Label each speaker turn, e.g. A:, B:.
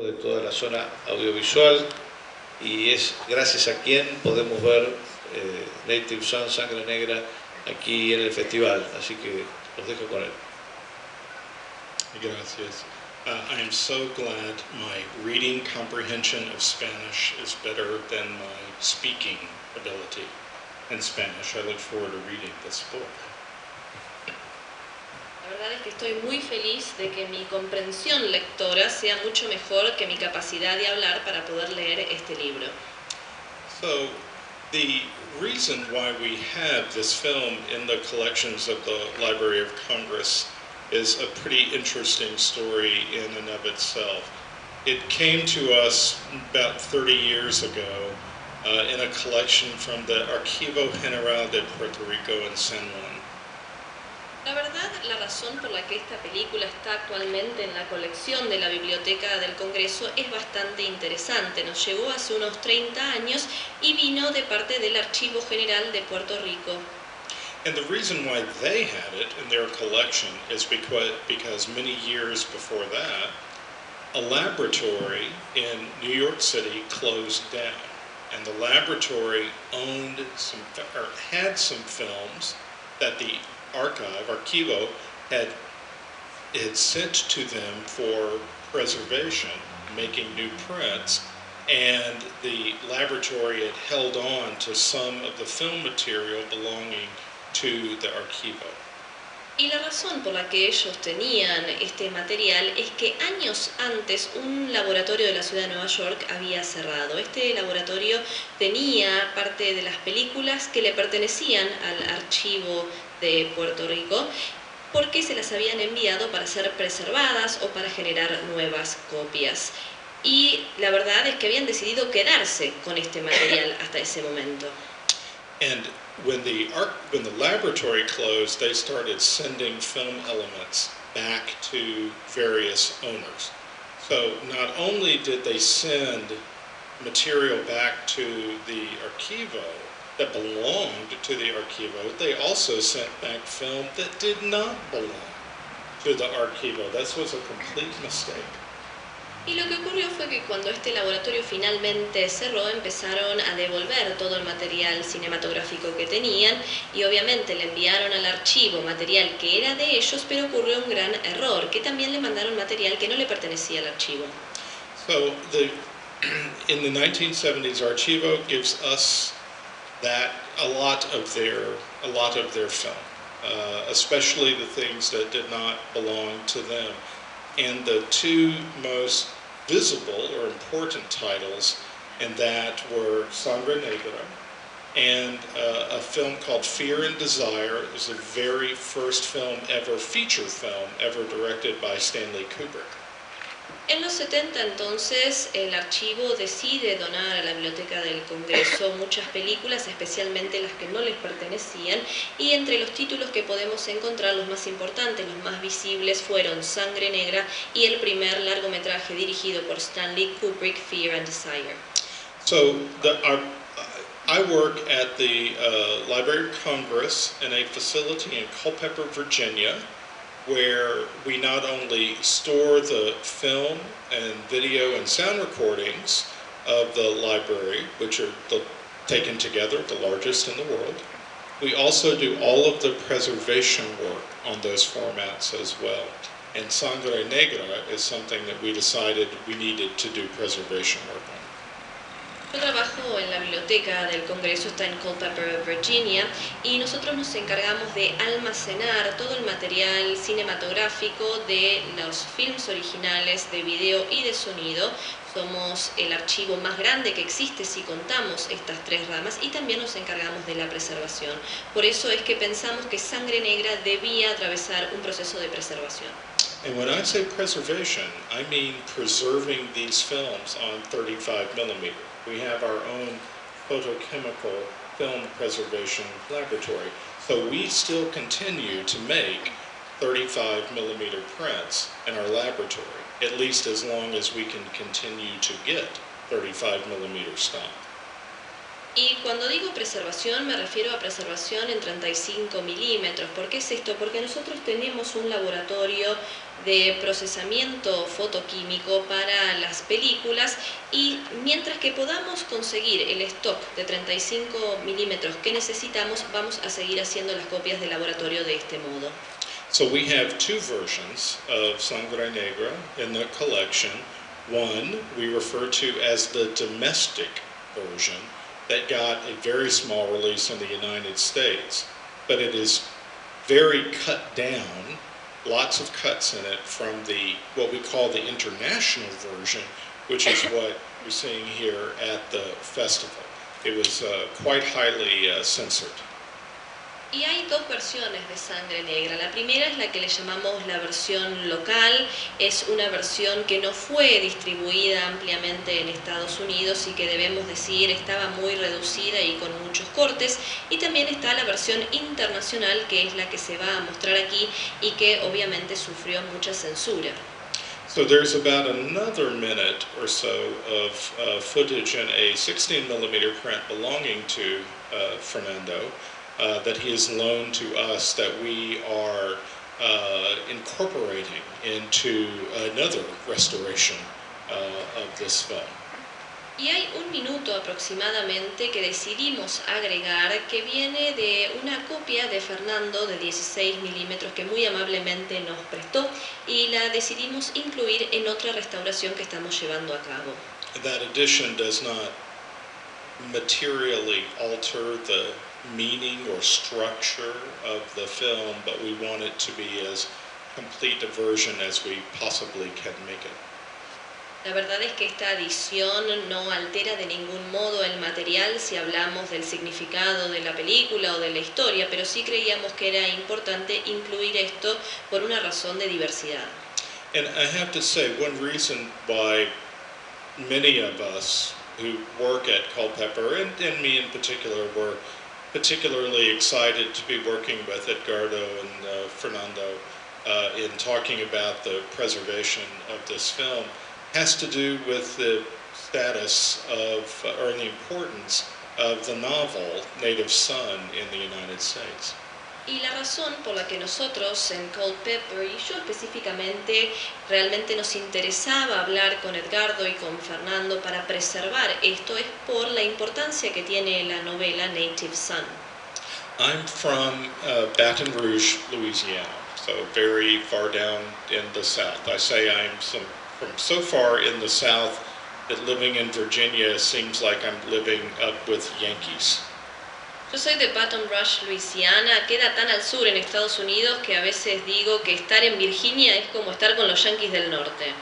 A: de toda la zona audiovisual y es gracias a quien podemos ver Native Son, Sangre Negra aquí en el festival, así que los dejo con él.
B: Gracias. I am so glad my reading comprehension of Spanish is better than my speaking ability in Spanish. I look forward to reading this book.
C: La verdad es que estoy muy feliz de que mi comprensión lectora sea mucho mejor que mi capacidad de hablar para poder leer este libro.
B: So, the reason why we have this film in the collections of the Library of Congress is a pretty interesting story in and of itself. It came to us about 30 years ago in a collection from the Archivo General de Puerto Rico in San Juan.
C: La verdad, la razón por la que esta película está actualmente en la colección de la Biblioteca del Congreso es bastante interesante. Nos llegó hace unos 30 años y vino de parte del Archivo General de Puerto Rico.
B: And the reason why they had it in their collection is because many years before that, a laboratory in New York City closed down. And the laboratory had some films that the Archivo had sent to them for preservation, making new prints, and the laboratory had held on to some of the film material belonging to the Archivo.
C: Y la razón por la que ellos tenían este material es que años antes un laboratorio de la ciudad de Nueva York había cerrado. Este laboratorio tenía parte de las películas que le pertenecían al archivo de Puerto Rico porque se las habían enviado para ser preservadas o para generar nuevas copias. Y la verdad es que habían decidido quedarse con este material hasta ese momento.
B: And when the laboratory closed, they started sending film elements back to various owners. So not only did they send material back to the Archivo that belonged to the Archivo, they also sent back film that did not belong to the Archivo. That was a complete mistake.
C: Y lo que ocurrió fue que cuando este laboratorio finalmente cerró, empezaron a devolver todo el material cinematográfico que tenían y obviamente le enviaron al archivo material que era de ellos, pero ocurrió un gran error, que también le mandaron material que no le pertenecía al archivo.
B: So in the 1970s, Archivo gives us a lot of their film, especially the things that did not belong to them. And the two most visible or important titles in that were Sangre Negra and a film called Fear and Desire. It was the very first feature film ever directed by Stanley Kubrick.
C: En los 70 entonces el archivo decide donar a la Biblioteca del Congreso muchas películas, especialmente las que no les pertenecían, y entre los títulos que podemos encontrar, los más importantes, los más visibles, fueron Sangre Negra y el primer largometraje dirigido por Stanley Kubrick, Fear and Desire.
B: So I work at the Library of Congress in a facility in Culpeper, Virginia, where we not only store the film and video and sound recordings of the library, which are taken together, the largest in the world. We also do all of the preservation work on those formats as well. And Sangre Negra is something that we decided we needed to do preservation work on.
C: Yo trabajo en la Biblioteca del Congreso, está en Culpeper, Virginia, y nosotros nos encargamos de almacenar todo el material cinematográfico de los films originales de video y de sonido. Somos el archivo más grande que existe si contamos estas tres ramas y también nos encargamos de la preservación. Por eso es que pensamos que Sangre Negra debía atravesar un proceso de preservación.
B: And when I say preservation, I mean preserving these films on 35mm. We have our own photochemical film preservation laboratory. So we still continue to make 35mm prints in our laboratory, at least as long as we can continue to get 35mm stock.
C: Y cuando digo preservación me refiero a preservación en 35 milímetros. ¿Por qué es esto? Porque nosotros tenemos un laboratorio de procesamiento fotoquímico para las películas, y mientras que podamos conseguir el stock de 35 milímetros que necesitamos, vamos a seguir haciendo las copias de laboratorio de este modo.
B: So we have two versions of Sangre Negra in the collection. One we refer to as the domestic version that got a very small release in the United States, but it is very cut down, lots of cuts in it from the what we call the international version, which is what you're seeing here at the festival. It was quite highly censored.
C: Y hay dos versiones de Sangre Negra. La primera es la que le llamamos la versión local. Es una versión que no fue distribuida ampliamente en Estados Unidos y que, debemos decir, estaba muy reducida y con muchos cortes. Y también está la versión internacional, que es la que se va a mostrar aquí y que obviamente sufrió mucha censura.
B: So there's about another minute or so of footage in a 16mm print belonging to Fernando. That he has loaned to us that we are incorporating into another restoration of this film.
C: Y hay un minuto aproximadamente que decidimos agregar, que viene de una copia de Fernando de 16 milímetros que muy amablemente nos prestó, y la decidimos incluir en otra restauración que estamos llevando a cabo.
B: That edition does not materially alter the meaning or structure of the film, but we want it to be as complete a version as we possibly can make it.
C: La verdad es que esta edición no altera de ningún modo el material si hablamos del significado de la película o de la historia, pero sí creíamos que era importante incluir esto por una razón de diversidad.
B: And I have to say, one reason why many of us who work at Culpeper, and me in particular, were particularly excited to be working with Edgardo and Fernando in talking about the preservation of this film, has to do with the status of, or the importance of the novel Native Son in the United States.
C: Y la razón por la que nosotros en Culpeper, y yo específicamente, realmente nos interesaba hablar con Edgardo y con Fernando para preservar esto es por la importancia que tiene la novela Native Son.
B: I'm from Baton Rouge, Louisiana, so very far down in the south. I say I'm from so far in the south that living in Virginia seems like I'm living up with Yankees.
C: Yo soy de Baton Rouge, Luisiana, queda tan al sur en Estados Unidos que a veces digo que estar en Virginia es como estar con los Yankees del norte.